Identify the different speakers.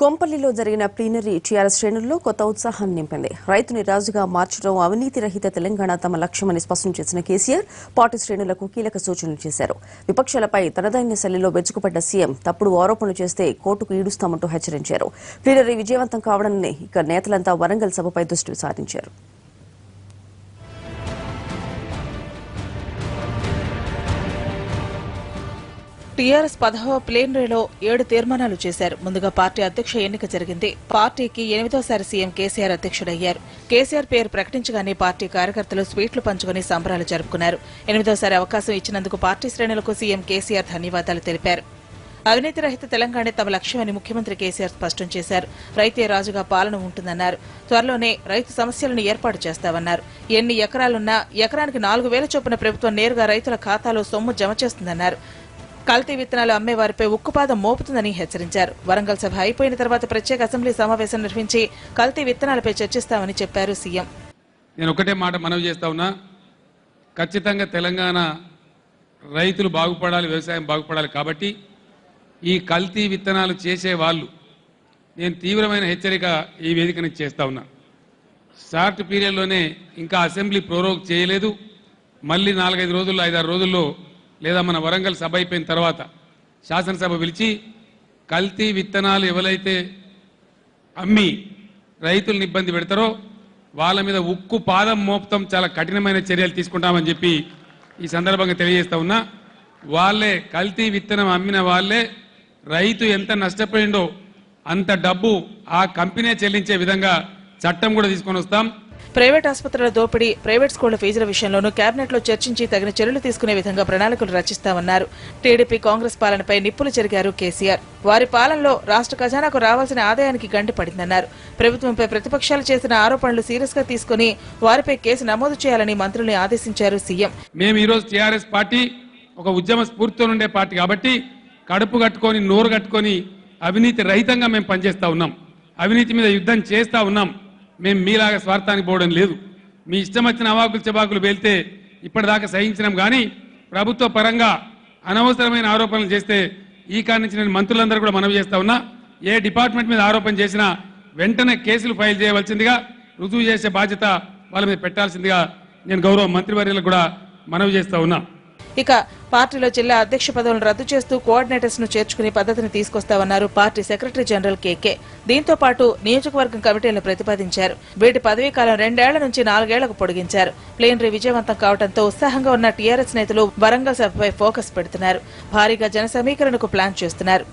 Speaker 1: కొంపల్లిలో జరిగిన plenary TRS శ్రేణుల్లో కొత్త ఉత్సాహాన్ని నింపింది. రైతుని రాజుగా మార్చడం అవినీతి రహిత తెలంగాణ తమ లక్ష్యమని స్పష్టం చేసిన కేసీఆర్ పార్టీ శ్రేణులకు కీలక సూచనలు చేశారు. విపక్షాలపై తనదైన శైలిలో వెచ్చుకుపడ్డ సీఎం తప్పుడు ఆరోపణలు చేస్తే కోర్టుకు ఈడుస్తామంటూ హెచ్చరించారు. ప్లీనరీ విజయవంతం కావడాన్ని ఇక నేతలంతా వరంగల్ సభపై దృష్టి సారించారు.
Speaker 2: టీఆర్ఎస్ 10వ ప్లీనరీలో 7 తీర్మానాలు చేశారు. ముందుగా పార్టీ అధ్యక్ష ఎన్నిక జరిగింది. పార్టీకి 8వసారి సీఎం కేసీఆర్ అధ్యక్షుడయ్యారు. కేసీఆర్ పేరు ప్రకటించగానే పార్టీ కార్యకర్తలు స్వీట్లు పంచుకుని సంబరాలు జరుపుకున్నారు. 8వసారి అవకాశం ఇచ్చినందుకు పార్టీ శ్రేణులకు సీఎం కేసీఆర్ ధన్యవాదాలు తెలిపారు. అవినీతి రహిత తెలంగాణ తమ లక్ష్యమని ముఖ్యమంత్రి కేసీఆర్ స్పష్టం చేశారు. రైతే రాజుగా పాలన ఉంటుందన్నారు. త్వరలోనే రైతు సమస్యలను ఏర్పాటు చేస్తామన్నారు. ఎన్ని ఎకరాలున్నా ఎకరానికి 4,000 చొప్పున ప్రభుత్వం నేరుగా రైతుల ఖాతాలో సొమ్ము జమ చేస్తుందన్నారు. కల్తీ విత్తనాలు అమ్మే వారిపై ఉక్కుపాదం మోపుతుందని హెచ్చరించారు. వరంగల్ సభ అయిపోయిన తర్వాత ప్రత్యేక అసెంబ్లీ సమావేశం నిర్వహించి కల్తీ విత్తనాలపై చర్చిస్తామని చెప్పారు సీఎం.
Speaker 3: నేను ఒకటే మాట మనవి చేస్తా ఉన్నా, ఖచ్చితంగా తెలంగాణ రైతులు బాగుపడాలి, వ్యవసాయం బాగుపడాలి. కాబట్టి ఈ కల్తీ విత్తనాలు చేసే వాళ్ళు నేను తీవ్రమైన హెచ్చరిక ఈ వేదిక నుంచి చేస్తా ఉన్నా. షార్ట్ పీరియడ్లోనే ఇంకా అసెంబ్లీ ప్రోరోగ్ చేయలేదు. మళ్ళీ 4-5 రోజుల్లో 5-6 రోజుల్లో లేదా మన వరంగల్ సభ అయిపోయిన తర్వాత శాసనసభ పిలిచి కల్తీ విత్తనాలు ఎవరైతే అమ్మి రైతులను ఇబ్బంది పెడతారో వాళ్ళ మీద ఉక్కు పాదం మోపుతాం, చాలా కఠినమైన చర్యలు తీసుకుంటామని చెప్పి ఈ సందర్భంగా తెలియజేస్తా ఉన్నా. వాళ్ళే కల్తీ విత్తనం అమ్మిన వాళ్ళే రైతు ఎంత నష్టపోయిండో అంత డబ్బు ఆ కంపెనీ చెల్లించే విధంగా చట్టం కూడా తీసుకొని వస్తాం.
Speaker 2: ప్రైవేట్ ఆసుపత్రుల దోపిడీ, ప్రైవేట్ స్కూళ్ల ఫీజుల విషయంలోనూ కేబినెట్ లో చర్చించి తగిన చర్యలు తీసుకునే విధంగా ప్రణాళికలు రచిస్తామన్నారు. టీడీపీ కాంగ్రెస్ పాలనపై నిప్పులు చెరిగారు కేసీఆర్. వారి పాలనలో రాష్ట్ర ఖజానాకు రావాల్సిన ఆదాయానికి గండి పడిందన్నారు. ప్రభుత్వంపై ప్రతిపక్షాలు చేసిన ఆరోపణలు సీరియస్ గా తీసుకుని వారిపై కేసు నమోదు చేయాలని మంత్రుల్ని ఆదేశించారు సీఎం.
Speaker 3: మేము ఈరోజు టీఆర్ఎస్ పార్టీ ఒక ఉద్యమ స్ఫూర్తితో ఉండే పార్టీ కాబట్టి కడుపు కట్టుకొని నోరు కట్టుకొని అవినీతి రహితంగా మేము పనిచేస్తా ఉన్నాం. అవినీతి మీద యుద్ధం చేస్తా ఉన్నాం. మేము మీలాగా స్వార్థానికి పోవడం లేదు. మీ ఇష్టం వచ్చిన అవాకులు చెబాకులు వెళ్తే ఇప్పటిదాకా సహించినాం. కానీ ప్రభుత్వ పరంగా అనవసరమైన ఆరోపణలు చేస్తే ఈ కాడి నుంచి నేను మంత్రులందరూ కూడా మనవి చేస్తా ఉన్నా, ఏ డిపార్ట్మెంట్ మీద ఆరోపణ చేసినా వెంటనే కేసులు ఫైల్ చేయవలసిందిగా, రుజువు చేసే బాధ్యత వాళ్ళ మీద పెట్టాల్సిందిగా నేను గౌరవ మంత్రివర్యులకు కూడా మనవి చేస్తా ఉన్నా.
Speaker 2: ఇక పార్టీలో జిల్లా అధ్యక్ష పదవులను రద్దు చేస్తూ కోఆర్డినేటర్స్ ను చేర్చుకునే పద్ధతిని తీసుకొస్తామన్నారు పార్టీ సెక్రటరీ జనరల్ కేకే. దీంతో పాటు నియోజకవర్గం కమిటీలను ప్రతిపాదించారు. వీటి పదవీకాలం 2 ఏళ్ల నుంచి 4 ఏళ్లకు పొడిగించారు. ప్లీనరీ విజయవంతం కావడంతో ఉత్సాహంగా ఉన్న టీఆర్ఎస్ నేతలు వరంగల్ సభపై ఫోకస్ పెడుతున్నారు. భారీగా జన సమీకరణకు ప్లాన్ చేస్తున్నారు.